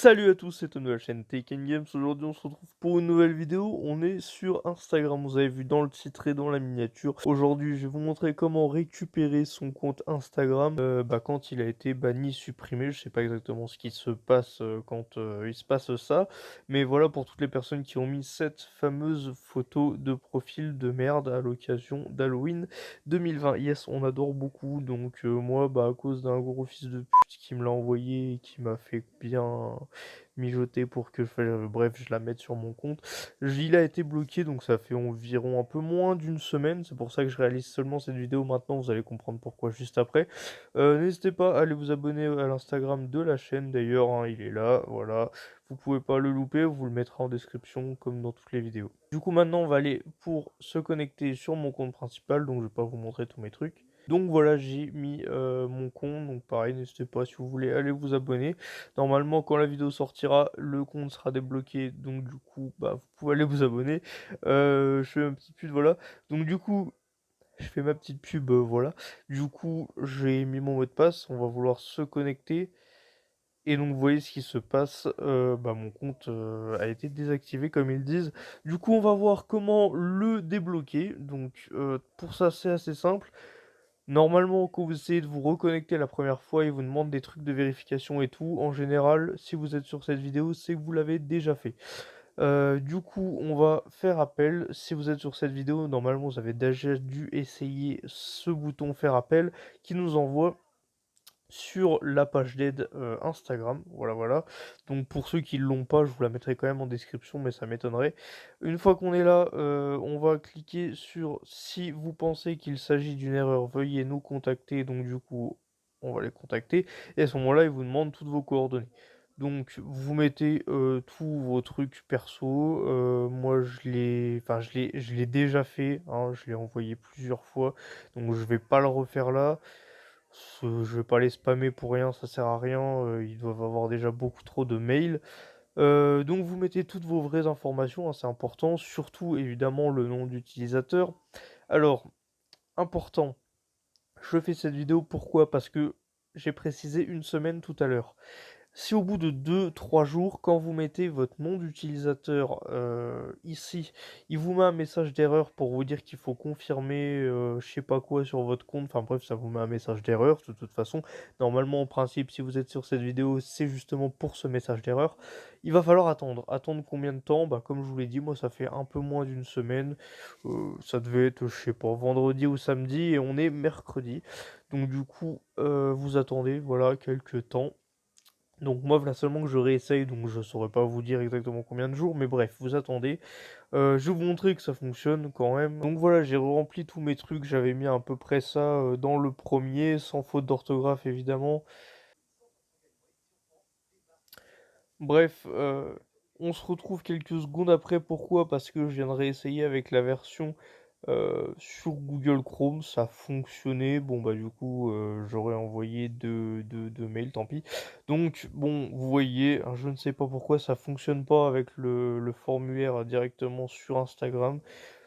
Salut à tous, c'est Tom de la chaîne Taken Games. Aujourd'hui, on se retrouve pour une nouvelle vidéo. On est sur Instagram, vous avez vu dans le titre et dans la miniature. Aujourd'hui, je vais vous montrer comment récupérer son compte Instagram quand il a été banni, supprimé. Je sais pas exactement ce qui se passe quand il se passe ça. Mais voilà pour toutes les personnes qui ont mis cette fameuse photo de profil de merde à l'occasion d'Halloween 2020. Yes, on adore beaucoup. Donc moi, à cause d'un gros fils de pute qui me l'a envoyé et qui m'a fait bien mijoter pour que bref, je la mette sur mon compte. Il a été bloqué, donc ça fait environ un peu moins d'une semaine. C'est pour ça que je réalise seulement cette vidéo maintenant. Vous allez comprendre pourquoi juste après. N'hésitez pas à aller vous abonner à l'Instagram de la chaîne. D'ailleurs, hein, il est là. Voilà. Vous pouvez pas le louper. Vous le mettra en description comme dans toutes les vidéos. Du coup, maintenant, on va aller pour se connecter sur mon compte principal. Donc, je vais pas vous montrer tous mes trucs. Donc voilà, j'ai mis mon compte. Donc pareil, n'hésitez pas si vous voulez aller vous abonner. Normalement, quand la vidéo sortira, le compte sera débloqué. Donc du coup, vous pouvez aller vous abonner. Je fais ma petite pub, voilà. Donc du coup, je fais ma petite pub, voilà. Du coup, j'ai mis mon mot de passe. On va vouloir se connecter. Et donc, vous voyez ce qui se passe. Mon compte a été désactivé, comme ils disent. Du coup, on va voir comment le débloquer. Donc, pour ça, c'est assez simple. Normalement, quand vous essayez de vous reconnecter la première fois, il vous demande des trucs de vérification et tout. En général, si vous êtes sur cette vidéo, c'est que vous l'avez déjà fait. Du coup, on va faire appel. Si vous êtes sur cette vidéo, normalement, vous avez déjà dû essayer ce bouton faire appel qui nous envoie sur la page d'aide Instagram. Voilà, voilà. Donc pour ceux qui ne l'ont pas, je vous la mettrai quand même en description, mais ça m'étonnerait. Une fois qu'on est là, on va cliquer sur si vous pensez qu'il s'agit d'une erreur, veuillez nous contacter. Donc du coup, on va les contacter. Et à ce moment-là, ils vous demandent toutes vos coordonnées. Donc vous mettez tous vos trucs perso. Moi, je l'ai déjà fait, hein, je l'ai envoyé plusieurs fois. Donc je vais pas le refaire là. Je vais pas les spammer pour rien, ça sert à rien. Ils doivent avoir déjà beaucoup trop de mails. Donc vous mettez toutes vos vraies informations, hein, c'est important. Surtout évidemment le nom d'utilisateur. Alors, important, je fais cette vidéo pourquoi? Parce que j'ai précisé une semaine tout à l'heure. Si au bout de 2, 3 jours, quand vous mettez votre nom d'utilisateur ici, il vous met un message d'erreur pour vous dire qu'il faut confirmer je sais pas quoi sur votre compte, enfin bref, ça vous met un message d'erreur de toute façon. Normalement, en principe, si vous êtes sur cette vidéo, c'est justement pour ce message d'erreur. Il va falloir attendre. Attendre combien de temps? Comme je vous l'ai dit, moi ça fait un peu moins d'une semaine. Ça devait être, je sais pas, vendredi ou samedi et on est mercredi. Donc du coup, vous attendez, voilà, quelques temps. Donc moi, voilà seulement que je réessaye, donc je saurais pas vous dire exactement combien de jours, mais bref, vous attendez. Je vais vous montrer que ça fonctionne quand même. Donc voilà, j'ai rempli tous mes trucs, j'avais mis à peu près ça dans le premier, sans faute d'orthographe évidemment. Bref, on se retrouve quelques secondes après, pourquoi? Parce que je viens de réessayer avec la version sur Google Chrome, ça fonctionnait. Bon, du coup, j'aurais envoyé deux mails, tant pis. Donc, bon, vous voyez, hein, je ne sais pas pourquoi ça fonctionne pas avec le formulaire directement sur Instagram.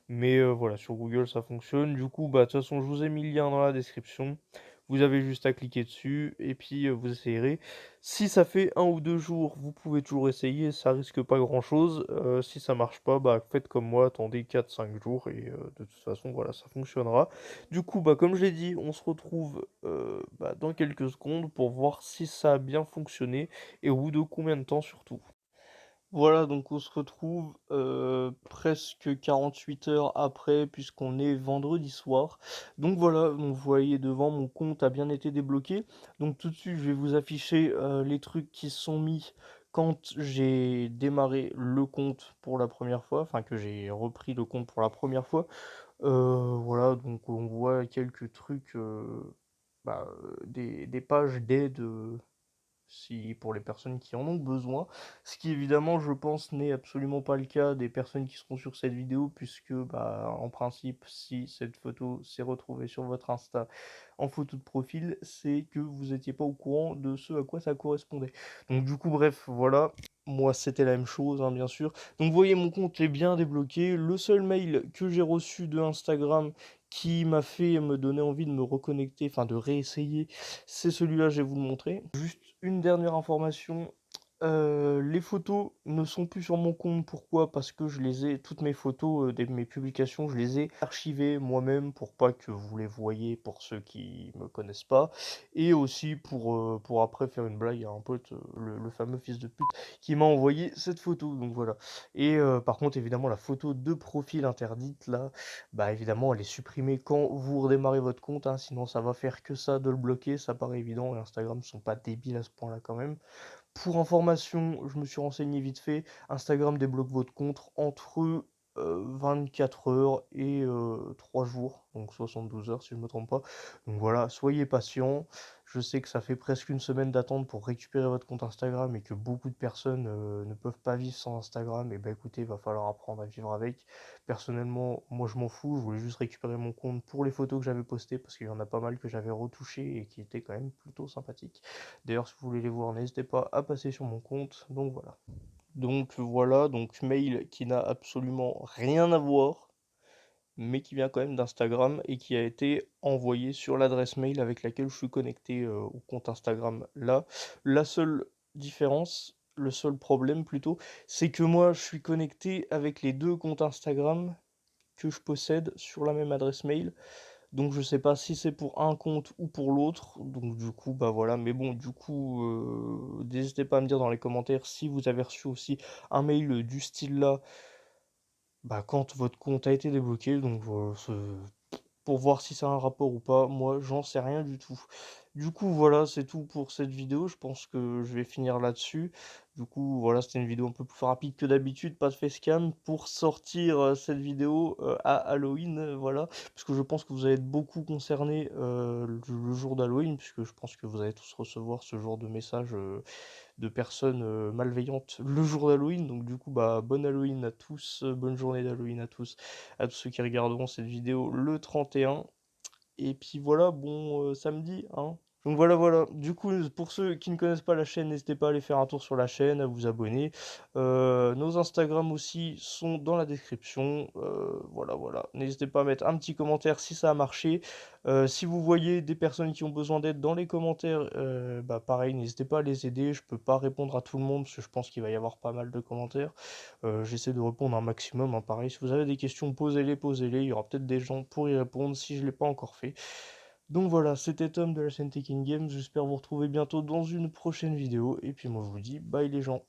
Mais voilà, sur Google, ça fonctionne. Du coup, de toute façon, je vous ai mis le lien dans la description. Vous avez juste à cliquer dessus et puis vous essayerez. Si ça fait 1 ou 2 jours, vous pouvez toujours essayer, ça risque pas grand-chose. Si ça marche pas, faites comme moi, attendez 4, 5 jours et de toute façon, voilà, ça fonctionnera. Du coup, comme je l'ai dit, on se retrouve dans quelques secondes pour voir si ça a bien fonctionné et au bout de combien de temps surtout. Voilà, donc on se retrouve presque 48 heures après, puisqu'on est vendredi soir. Donc voilà, donc vous voyez devant, mon compte a bien été débloqué. Donc tout de suite, je vais vous afficher les trucs qui sont mis quand j'ai démarré le compte pour la première fois, enfin que j'ai repris le compte pour la première fois. Voilà, donc on voit quelques trucs, des pages d'aide. Si pour les personnes qui en ont besoin. Ce qui évidemment, je pense, n'est absolument pas le cas des personnes qui seront sur cette vidéo, puisque en principe, si cette photo s'est retrouvée sur votre Insta en photo de profil, c'est que vous n'étiez pas au courant de ce à quoi ça correspondait. Donc du coup, bref, voilà. Moi, c'était la même chose, hein, bien sûr. Donc, vous voyez, mon compte est bien débloqué. Le seul mail que j'ai reçu de Instagram qui m'a fait me donner envie de me reconnecter, enfin de réessayer, c'est celui-là, je vais vous le montrer. Juste une dernière information, Les photos ne sont plus sur mon compte. Pourquoi? Parce que je les ai toutes mes photos, de mes publications, je les ai archivées moi-même pour pas que vous les voyiez pour ceux qui me connaissent pas et aussi pour après faire une blague à un pote, le fameux fils de pute qui m'a envoyé cette photo, donc voilà et par contre évidemment la photo de profil interdite là, bah, évidemment elle est supprimée quand vous redémarrez votre compte, hein, sinon ça va faire que ça de le bloquer, ça paraît évident et Instagram sont pas débiles à ce point-là quand même. Pour information, je me suis renseigné vite fait, Instagram débloque votre compte entre 24 heures et 3 jours, donc 72 heures si je ne me trompe pas. Donc voilà, soyez patient. Je sais que ça fait presque une semaine d'attente pour récupérer votre compte Instagram et que beaucoup de personnes ne peuvent pas vivre sans Instagram. Et bah écoutez, il va falloir apprendre à vivre avec. Personnellement, moi je m'en fous, je voulais juste récupérer mon compte pour les photos que j'avais postées parce qu'il y en a pas mal que j'avais retouchées et qui étaient quand même plutôt sympathiques. D'ailleurs, si vous voulez les voir, n'hésitez pas à passer sur mon compte. Donc voilà. Donc voilà, donc mail qui n'a absolument rien à voir, mais qui vient quand même d'Instagram et qui a été envoyé sur l'adresse mail avec laquelle je suis connecté au compte Instagram là. La seule différence, le seul problème plutôt, c'est que moi je suis connecté avec les deux comptes Instagram que je possède sur la même adresse mail. Donc je sais pas si c'est pour un compte ou pour l'autre. Donc du coup, bah voilà. Mais bon, du coup, n'hésitez pas à me dire dans les commentaires si vous avez reçu aussi un mail du style là, bah quand votre compte a été débloqué. Donc voilà, pour voir si ça a un rapport ou pas. Moi, j'en sais rien du tout. Du coup, voilà, c'est tout pour cette vidéo. Je pense que je vais finir là-dessus. Du coup, voilà, c'était une vidéo un peu plus rapide que d'habitude, pas de facecam, pour sortir cette vidéo à Halloween, voilà. Parce que je pense que vous allez être beaucoup concernés le jour d'Halloween, puisque je pense que vous allez tous recevoir ce genre de message de personnes malveillantes le jour d'Halloween. Donc du coup, bah, bonne Halloween à tous, bonne journée d'Halloween à tous ceux qui regarderont cette vidéo le 31. Et puis voilà, bon samedi, hein. Donc voilà, voilà. Du coup, pour ceux qui ne connaissent pas la chaîne, n'hésitez pas à aller faire un tour sur la chaîne, à vous abonner. Nos Instagram aussi sont dans la description. Voilà, voilà. N'hésitez pas à mettre un petit commentaire si ça a marché. Si vous voyez des personnes qui ont besoin d'aide dans les commentaires, bah pareil, n'hésitez pas à les aider. Je peux pas répondre à tout le monde parce que je pense qu'il va y avoir pas mal de commentaires. J'essaie de répondre un maximum, hein. Pareil, si vous avez des questions, posez-les, posez-les. Il y aura peut-être des gens pour y répondre si je ne l'ai pas encore fait. Donc voilà, c'était Tom de la chaîne Taking Games. J'espère vous retrouver bientôt dans une prochaine vidéo. Et puis moi je vous dis bye les gens.